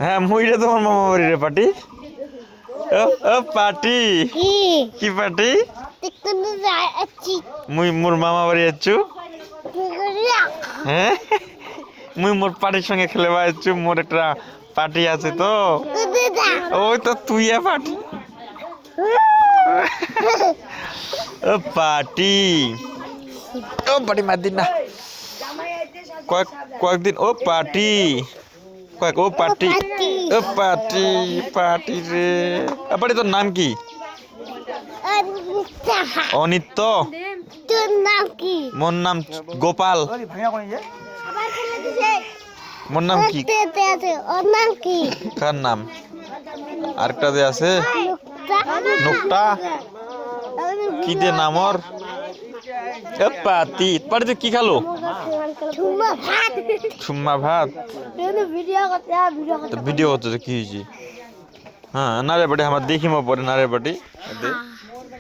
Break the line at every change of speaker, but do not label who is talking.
হ্যাঁ মুইরে তোমার মামা বাড়ি রে পাটি। ও ও পাটি কি পাটি? মুই মোর মামা বাড়ি যাচ্ছু। হ্যাঁ মুই মোর পাটির সঙ্গে খেলে বেড়াচ্ছু। মোর একটা পাটি আছে তো। ওই তো তুই পাটি। ও পাটি ও পাটি মার দিন না। কয়েকদিন ও পাটি কয়েক ও পাটি ও পাটি পাটি রে। পাটি তোর নাম কি? অনিত্য।
তোর নাম কি?
মোর নাম গোপাল। মোর নাম কি?
ওর নাম কি?
কার নাম? আরেকটা যে আছে নুকটা কি দিয়ে নাম ওর? পাতি পাটি তুই কি খালো? ছুম্মা ভাত। ভিডিও করতে কি হয়েছে? হ্যাঁ নারে বাটি আমার দেখি পরে নারে বাটি।